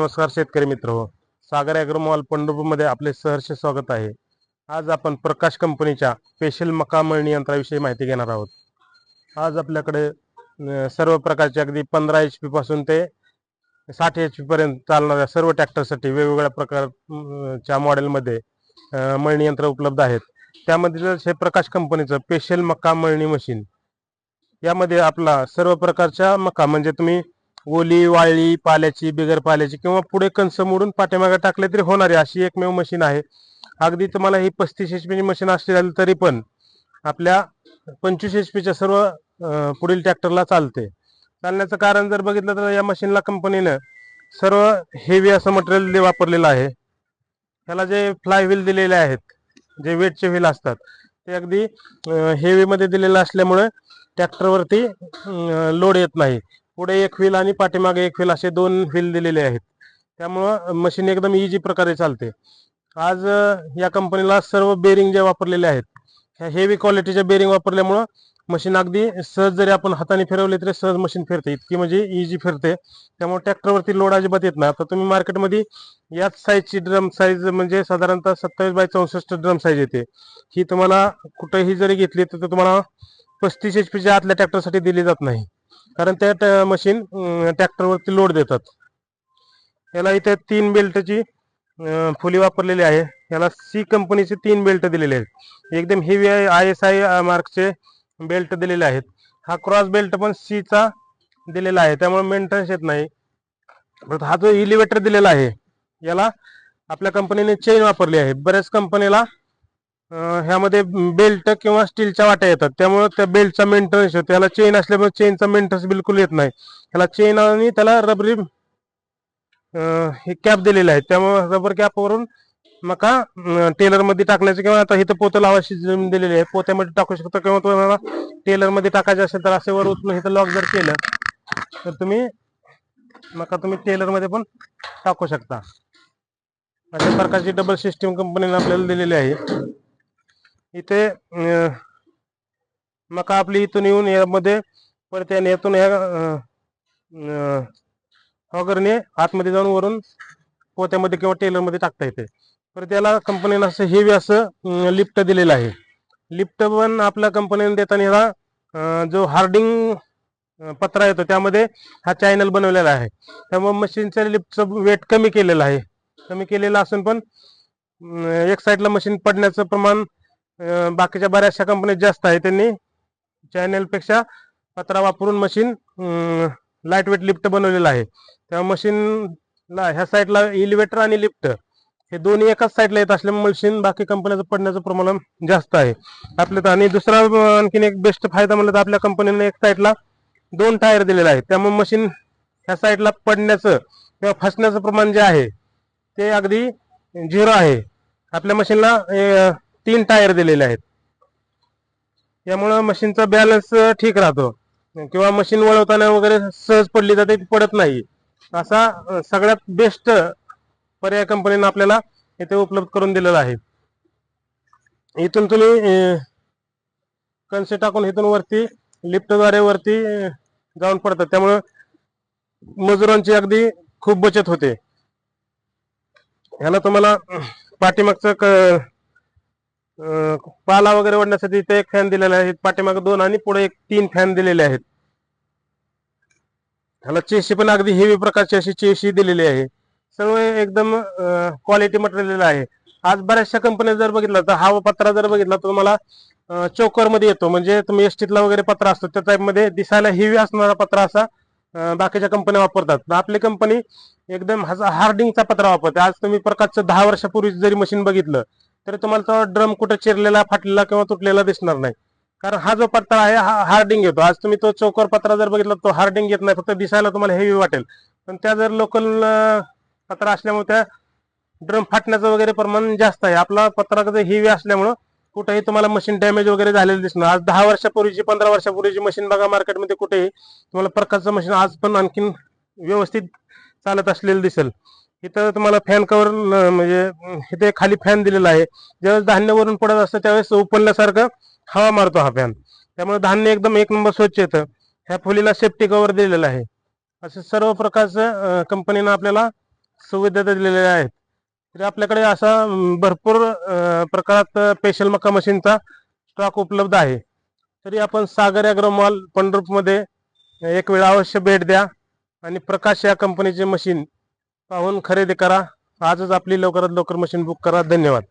नमस्कार शेतकरी मित्र हो. सागर ॲग्रोमॉल पंढरपूरमध्ये आपले सहर्ष स्वागत आहे. आज आपण प्रकाश कंपनीच्या स्पेशल मका मळणी यंत्राविषयी माहिती घेणार आहोत. आज आपल्याकडे सर्व प्रकारचे अगदी 15 HP पासून ते 60 HP पर्यंत चालणाऱ्या सर्व ट्रॅक्टरसाठी वेगवेगळ्या प्रकारच्या मॉडेलमध्ये मळणी यंत्र उपलब्ध आहेत. त्यामध्ये हे प्रकाश कंपनीचं स्पेशल मका मळणी मशीन, यामध्ये आपला सर्व प्रकारच्या मका म्हणजे तुम्ही ओली, वाळली, पाल्याची, बिगर पाल्याची किंवा पुढे कणस मोडून पाठीमागे टाकले तरी होणारी अशी एकमेव मशीन आहे. अगदी तुम्हाला ही 35 HP ची मशीन असली तरी पण आपल्या 25 HP च्या सर्व पुढील ट्रॅक्टरला चालते. चालण्याचं कारण जर बघितलं तर या मशीनला कंपनीनं सर्व हेवी असं मटेरियल वापरलेलं आहे. ह्याला जे फ्लाय व्हील दिलेले आहेत, जे वेटचे व्हील असतात, ते अगदी हेवी मध्ये दिलेलं असल्यामुळे ट्रॅक्टरवरती लोड येत नाही. पुढे एक व्हील आणि पाठीमागे एक व्हील असे 2 व्हील दिलेले आहेत. त्यामुळं मशीन एकदम इजी प्रकारे चालते. आज या कंपनीला सर्व बेरिंग जे वापरलेले आहेत, ह्या हेवी क्वालिटीच्या बेरिंग वापरल्यामुळं मशीन अगदी सहज जरी आपण हाताने फिरवले तरी सहज मशीन फिरते, इतकी म्हणजे इजी फिरते. त्यामुळे ट्रॅक्टरवरती लोड अजिबात येत नाही. आता तुम्ही मार्केटमध्ये याच साईजची ड्रम साईज म्हणजे साधारणतः 27x64 ड्रम साईज येते. ही तुम्हाला कुठेही जरी घेतली तर तुम्हाला 35 HP च्या आतल्या ट्रॅक्टरसाठी दिली जात नाही, कारण त्या मशीन ट्रॅक्टरवरती लोड देतात. याला इथे 3 बेल्टची फुली वापरलेली आहे. याला सी कंपनीचे 3 बेल्ट दिलेले आहेत. एकदम हेवी ISI मार्कचे बेल्ट दिलेले आहेत. हा क्रॉस बेल्ट पण सी चा दिलेला आहे, त्यामुळे मेंटेनन्स येत नाही. हा जो एलिव्हेटर दिलेला आहे, याला आपल्या कंपनीने चेन वापरली आहे. बऱ्याच कंपनीला ह्यामध्ये बेल्ट किंवा स्टीलच्या वाट्या येतात, त्यामुळे त्या बेल्टचा मेंटेनन्स होतो. त्याला चेन असल्यामुळे चेनचा मेंटेनन्स बिलकुल येत नाही. त्याला चेन आणि त्याला रबरी हे कॅप दिलेले आहेत, त्यामुळे रबर कॅपवरून मका टेलर मध्ये टाकण्याचं किंवा आता इथं पोतं लावायची जमीन दिलेली आहे, पोत्यामध्ये टाकू शकता किंवा तुम्हाला टेलर मध्ये टाकायचं असेल तर असे वर उचलून इथं लॉक जर केलं तर तुम्ही टेलर मध्ये पण टाकू शकता. अशा प्रकारची डबल सिस्टीम कंपनीने आपल्याला दिलेली आहे. इथे मका आपली इथून येऊन यामध्ये परत यातून हॉगरने आतमध्ये जाऊन वरून पोत्यामध्ये किंवा टेलरमध्ये टाकता येते. तर त्याला कंपनीने असं हेवी असं लिफ्ट दिलेलं आहे. लिफ्ट पण आपल्या कंपनीने देताना ह्याला जो हार्डिंग पत्रा येतो त्यामध्ये हा चॅनल बनवलेला आहे, त्यामुळे मशीनच्या लिफ्टचं वेट कमी केलेलं आहे. कमी केलेलं असून पण एक साईडला मशीन पडण्याचं प्रमाण बाकीच्या बऱ्याचशा कंपनीत जास्त आहे. त्यांनी चॅनलपेक्षा पत्रा वापरून मशीन लाईट वेट लिफ्ट बनवलेलं आहे. त्यामुळे मशीनला ह्या साईडला एलिव्हेटर आणि लिफ्ट हे दोन्ही एकाच साईडला येत असल्यामुळे मशीन बाकी कंपन्याचं पडण्याचं प्रमाण जास्त आहे आपल्यात. आणि दुसरा आणखीन एक बेस्ट फायदा म्हणलं तर आपल्या कंपनीने एक साईडला 2 टायर दिलेले आहेत, त्यामुळे मशीन ह्या साईडला पडण्याचं किंवा फसण्याचं प्रमाण जे आहे ते अगदी 0 आहे. आपल्या मशीनला 3 टायर दिलेले आहेत, यामुळे मशीनचा बॅलन्स ठीक राहतो किंवा मशीन वळवताना वगैरे सहज पडली जाते, पडत नाही. असा सगळ्यात बेस्ट पर्याय कंपनीने आपल्याला इथे उपलब्ध करून दिलेला आहे. इथून तुम्ही कणसे टाकून इथून वरती लिफ्टद्वारे वरती जाऊन पडतात, त्यामुळे मजुरांची अगदी खूप बचत होते. ह्याला तुम्हाला पाठीमागचं पाला वगैरे ओढण्यासाठी इथे एक फॅन दिलेला आहे, पाठीमागे 2 आणि पुढे 3 फॅन दिलेले आहेत. ह्याला चेशी पण अगदी हेवी प्रकारची अशी चेशी दिलेली आहे. सर्व एकदम क्वालिटी मटेरियल आहे. आज बऱ्याचशा कंपन्या जर बघितलं तर हा पत्रा जर बघितला तर तुम्हाला चोकर मध्ये येतो, म्हणजे तुम्ही एसटीतला वगैरे पत्रा असतो त्या टाइप मध्ये दिसायला हेवी असणारा पत्रा असा बाकीच्या कंपन्या वापरतात. आपली कंपनी एकदम हार्डिंगचा पत्रा वापरते. आज तुम्ही प्रकारचं 10 वर्षापूर्वी जरी मशीन बघितलं तरी तुम्हाला तो ड्रम कुठे चिरलेला, फाटलेला किंवा तुटलेला दिसणार नाही, कारण हा जो पत्रा आहे हा हार्डिंग येतो. आज तुम्ही तो चौकोर पत्रा जर बघितला तो हार्डिंग येत नाही, फक्त दिसायला तुम्हाला हेवी वाटेल, पण त्या जर लोकल पत्रा असल्यामुळे त्या ड्रम फाटण्याचं वगैरे प्रमाण जास्त आहे. आपला पत्रा हेवी असल्यामुळं कुठेही तुम्हाला मशीन डॅमेज वगैरे झालेलं दिसणार. आज 10 वर्षापूर्वीची 15 वर्षापूर्वीची मशीन बघा मार्केटमध्ये कुठेही तुम्हाला प्रकारचं मशीन आज पण आणखीन व्यवस्थित चालत असलेलं दिसेल. इथं तुम्हाला फॅन कव्हर म्हणजे इथे खाली फॅन दिलेला आहे. ज्यावेळेस धान्य वरून पडत असतं त्यावेळेस उपलल्यासारखं हवा मारतो हा फॅन, त्यामुळे धान्य एकदम 1 नंबर स्वच्छ येतं. ह्या फुलीला सेफ्टी कव्हर दिलेलं आहे. असं सर्व प्रकारचं कंपनीनं आपल्याला सुविधा दिलेल्या आहेत. तरी आपल्याकडे असा भरपूर प्रकारात स्पेशल मका मशीनचा स्टॉक उपलब्ध आहे. तरी आपण सागर ॲग्रो मॉल पंढरपूरमध्ये एक वेळ अवश्य भेट द्या आणि प्रकाश या कंपनीचे मशीन पाहून खरेदी करा. आजच आपली लवकरात लवकर मशीन बुक करा. धन्यवाद.